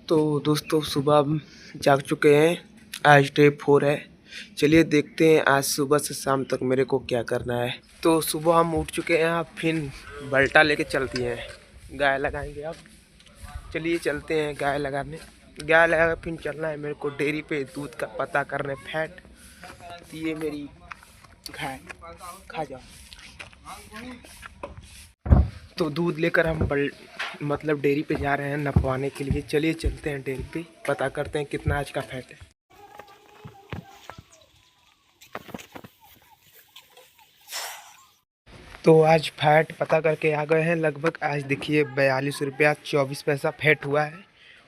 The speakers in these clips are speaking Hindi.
तो दोस्तों सुबह हम जाग चुके हैं। आज डे 4 है। चलिए देखते हैं आज सुबह से शाम तक मेरे को क्या करना है। तो सुबह हम उठ चुके हैं, अब फिर बल्टा लेके चलती हैं, गाय लगाएंगे। अब चलिए चलते हैं गाय लगाने। गाय लगा फिर चलना है मेरे को डेयरी पे दूध का पता करने फैट। ये मेरी गाय खा जाओ। तो दूध लेकर हम मतलब डेयरी पे जा रहे हैं नपवाने के लिए। चलिए चलते हैं डेयरी पे, पता करते हैं कितना आज का फैट है। तो आज फैट पता करके आ गए हैं। लगभग आज देखिए 42 रुपया 24 पैसा फैट हुआ है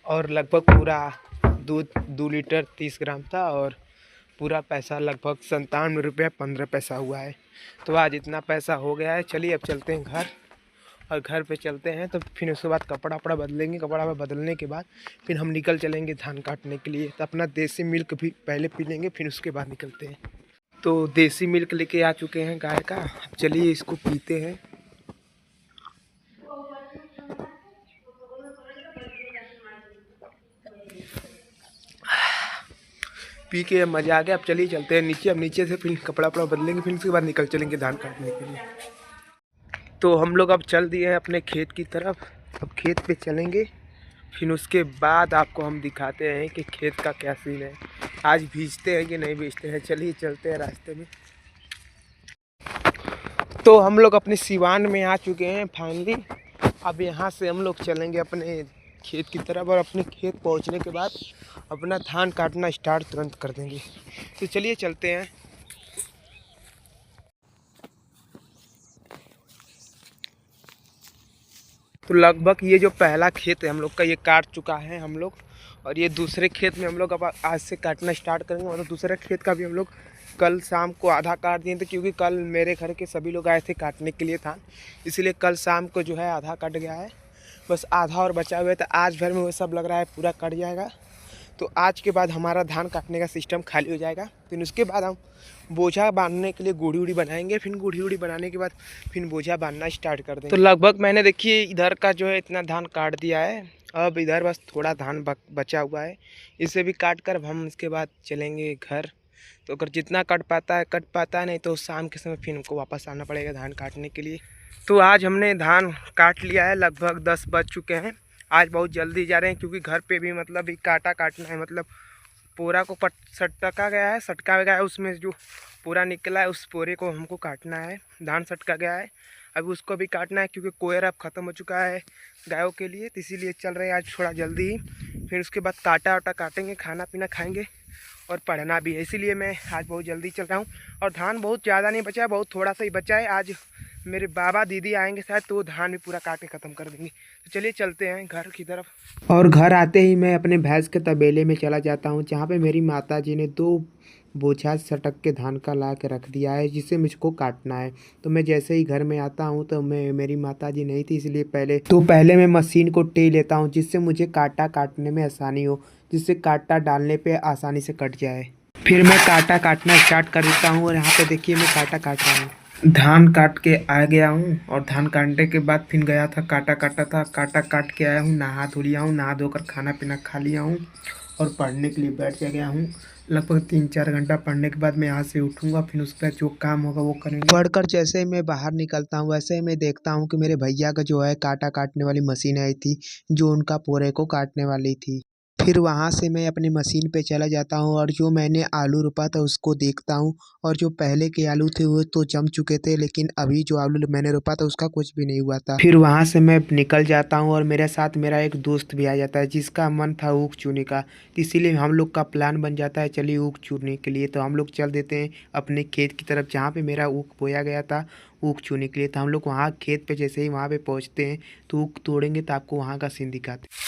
और लगभग पूरा दूध 2 लीटर 30 ग्राम था और पूरा पैसा लगभग 97 रुपया 15 पैसा हुआ है। तो आज इतना पैसा हो गया है। चलिए अब चलते हैं घर, और घर पे चलते हैं तो फिर उसके बाद कपड़ा वपड़ा बदलेंगे। कपड़ा बदलने के बाद फिर हम निकल चलेंगे धान काटने के लिए। तो अपना देसी मिल्क भी पहले पी लेंगे, फिर उसके बाद निकलते हैं। तो देसी मिल्क लेके आ चुके हैं गाय का। अब चलिए इसको पीते हैं। पी के मज़ा आ गया। अब चलिए चलते हैं नीचे। अब नीचे से फिर कपड़ा वपड़ा बदलेंगे, फिर उसके बाद निकल चलेंगे धान काटने के लिए। तो हम लोग अब चल दिए हैं अपने खेत की तरफ। अब खेत पे चलेंगे, फिर उसके बाद आपको हम दिखाते हैं कि खेत का क्या सीन है, आज भीजते हैं कि नहीं भीजते हैं। चलिए चलते हैं रास्ते में। तो हम लोग अपने सिवान में आ चुके हैं फाइनली। अब यहाँ से हम लोग चलेंगे अपने खेत की तरफ, और अपने खेत पहुँचने के बाद अपना धान काटना स्टार्ट तुरंत कर देंगे। तो चलिए चलते हैं। तो लगभग ये जो पहला खेत है हम लोग का, ये काट चुका है हम लोग, और ये दूसरे खेत में हम लोग अब आज से काटना स्टार्ट करेंगे। और दूसरे खेत का भी हम लोग कल शाम को आधा काट दिए थे, क्योंकि कल मेरे घर के सभी लोग आए थे काटने के लिए था, इसलिए कल शाम को जो है आधा कट गया है। बस आधा और बचा हुआ है, तो आज भर में वो सब लग रहा है पूरा कट जाएगा। तो आज के बाद हमारा धान काटने का सिस्टम खाली हो जाएगा। फिर उसके बाद हम बोझा बांधने के लिए गुड़ी उड़ी बनाएंगे। फिर गुड़ी उड़ी बनाने के बाद फिर बोझा बांधना स्टार्ट कर देंगे। तो लगभग मैंने देखिए इधर का जो है इतना धान काट दिया है। अब इधर बस थोड़ा धान बचा हुआ है, इसे भी काट कर हम उसके बाद चलेंगे घर। तो अगर जितना कट पाता है कट पाता है, नहीं तो शाम के समय फिर हमको वापस आना पड़ेगा धान काटने के लिए। तो आज हमने धान काट लिया है, लगभग 10 बज चुके हैं। आज बहुत जल्दी जा रहे हैं, क्योंकि घर पे भी मतलब भी काटा काटना है। मतलब पोरा को सटका गया है, सटका गया है, उसमें जो पूरा निकला है उस पोरे को हमको काटना है। धान सटका गया है, अभी उसको भी काटना है, क्योंकि कोयर अब ख़त्म हो चुका है गायों के लिए। तो इसीलिए चल रहे हैं आज थोड़ा जल्दी ही। फिर उसके बाद काटा वाटा काटेंगे, खाना पीना खाएंगे और पढ़ना भी है, इसीलिए मैं आज बहुत जल्दी चल रहा हूँ। और धान बहुत ज़्यादा नहीं बचा है, बहुत थोड़ा सा ही बचा है। आज मेरे बाबा दीदी आएंगे शायद, तो वो धान भी पूरा काट के ख़त्म कर देंगे। तो चलिए चलते हैं घर की तरफ। और घर आते ही मैं अपने भैंस के तबेले में चला जाता हूँ, जहाँ पे मेरी माता जी ने 2 बोझा सटक के धान का ला के रख दिया है, जिसे मुझको काटना है। तो मैं जैसे ही घर में आता हूँ तो मेरी माता जी नहीं थी, इसलिए पहले मैं मशीन को टे लेता हूँ, जिससे मुझे काटा काटने में आसानी हो, जिससे काटा डालने पे आसानी से कट जाए। फिर मैं काटा काटना स्टार्ट कर देता हूँ, और यहाँ पे देखिए मैं काटा काट रहा हूँ। धान काट के आ गया हूँ, और धान काटने के बाद फिर गया था काटा काट के आया हूँ, नहा धो लिया हूँ, नहा धोकर खाना पीना खा लिया हूँ और पढ़ने के लिए बैठ गया हूँ। लगभग 3-4 घंटा पढ़ने के बाद मैं यहाँ से उठूँगा, फिर उसका जो काम होगा वो करेंगे। पढ़कर जैसे ही मैं बाहर निकलता हूँ, वैसे ही मैं देखता हूँ कि मेरे भैया का जो है काटा काटने वाली मशीन आई थी, जो उनका पोरे को काटने वाली थी। फिर वहाँ से मैं अपनी मशीन पे चला जाता हूँ, और जो मैंने आलू रोपा था उसको देखता हूँ। और जो पहले के आलू थे वो तो जम चुके थे, लेकिन अभी जो आलू मैंने रोपा था उसका कुछ भी नहीं हुआ था। फिर वहाँ से मैं निकल जाता हूँ, और मेरे साथ मेरा एक दोस्त भी आ जाता है, जिसका मन था ऊख चूने का। इसीलिए हम लोग का प्लान बन जाता है, चलिए ऊख चूरने के लिए। तो हम लोग चल देते हैं अपने खेत की तरफ, जहाँ पे मेरा ऊख बोया गया था ऊख चूने के लिए। तो हम लोग वहाँ खेत पे जैसे ही वहाँ पे पहुँचते हैं तो ऊख तोड़ेंगे, तो आपको वहाँ का सीन दिखाते हैं।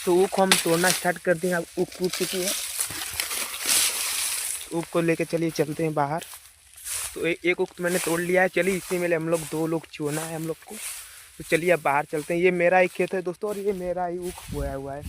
तो ऊख हम तोड़ना स्टार्ट कर दिए। अब ऊख टूट चुकी है, ऊख को लेके चलिए चलते हैं बाहर। तो एक ऊख तो मैंने तोड़ लिया है। चलिए इसी में हम लोग 2 लोग चुना है हम लोग को। तो चलिए अब बाहर चलते हैं। ये मेरा ही खेत है दोस्तों, और ये मेरा ही ऊख बोया हुआ है।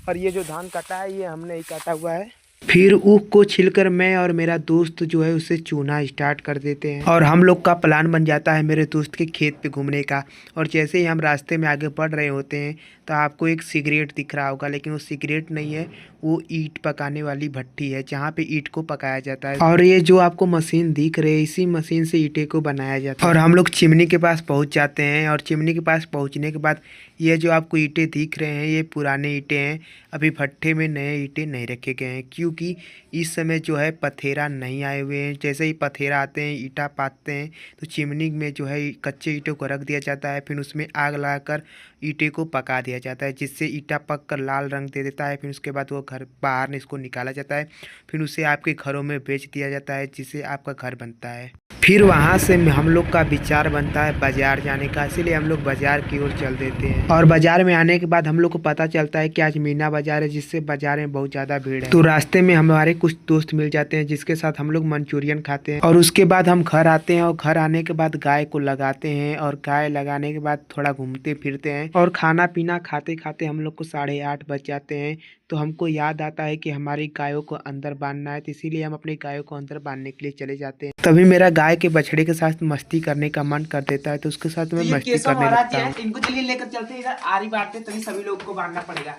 और ये जो धान काटा है ये हमने ही काटा हुआ है। फिर ऊख को छिलकर मैं और मेरा दोस्त जो है उसे चूना स्टार्ट कर देते हैं और हम लोग का प्लान बन जाता है मेरे दोस्त के खेत पे घूमने का। और जैसे ही हम रास्ते में आगे बढ़ रहे होते हैं तो आपको एक सिगरेट दिख रहा होगा, लेकिन वो सिगरेट नहीं है, वो ईंट पकाने वाली भट्टी है जहाँ पे ईंट को पकाया जाता है। और ये जो आपको मशीन दिख रही है, इसी मशीन से ईंटें को बनाया जाता है। और हम लोग चिमनी के पास पहुँच जाते हैं और चिमनी के पास पहुँचने के बाद ये जो आपको ईंटें दिख रहे हैं ये पुराने ईंटें हैं, अभी भट्टे में नए ईंटें नहीं रखे गए हैं क्योंकि इस समय जो है पथेरा नहीं आए हुए हैं। जैसे ही पथेरा आते हैं, ईंटा पाते हैं, तो चिमनी में जो है कच्चे ईंटों को रख दिया जाता है, फिर उसमें आग लगाकर ईंटें को पका दिया जाता है जिससे ईंटा पक कर लाल रंग दे देता है। फिर उसके बाद वो घर बाहर इसको निकाला जाता है, फिर उसे आपके घरों में बेच दिया जाता है जिससे आपका घर बनता है। फिर वहाँ से हम लोग का विचार बनता है बाज़ार जाने का, इसीलिए हम लोग बाज़ार की ओर चल देते हैं। और बाज़ार में आने के बाद हम लोग को पता चलता है कि आज मीना बाज़ार है, जिससे बाज़ार में बहुत ज़्यादा भीड़ है। तो रास्ते में हमारे कुछ दोस्त मिल जाते हैं जिसके साथ हम लोग मंचूरियन खाते हैं और उसके बाद हम घर आते हैं और घर आने के बाद गाय को लगाते हैं और गाय लगाने के बाद थोड़ा घूमते फिरते हैं और खाना पीना खाते खाते हम लोग को 8:30 बज जाते हैं। तो हमको याद आता है कि हमारी गायों को अंदर बांधना है, तो इसीलिए हम अपनी गायों को अंदर बांधने के लिए चले जाते हैं। तभी मेरा गाय के बछड़े के साथ मस्ती करने का मन कर देता है, तो उसके साथ मैं मस्ती करने लगता हूँ। इनको चलिए लेकर चलते हैं इधर, आरी बांधते तभी सभी लोग को बांधना पड़ेगा।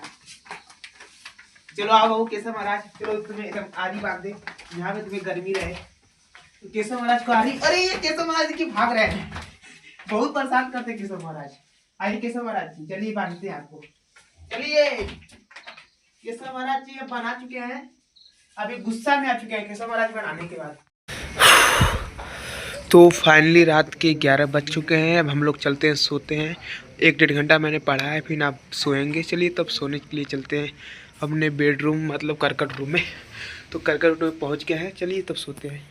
चलो आओ बहू केशव महाराज, चलो तुम्हें एकदम आरी बांध दे, यहाँ पे तुम्हें गर्मी रहे। तो केशव महाराज को आरी, अरे ये केशव महाराज की भाग रहे हैं, बहुत परेशान करते केशव महाराज। आइए केशव महाराज जी, चलिए बांधते हैं आपको, चलिए। केशव महाराज जी अब बना चुके हैं, अभी गुस्सा में आ चुके हैं केशव महाराज बनाने के बाद। तो फाइनली रात के 11 बज चुके हैं, अब हम लोग चलते हैं, सोते हैं। 1-1.5 घंटा मैंने पढ़ा है, फिर आप सोएंगे। चलिए तब सोने के लिए चलते हैं अपने बेडरूम, मतलब करकट रूम में। तो करकट रूम में पहुंच गया है, चलिए तब सोते हैं।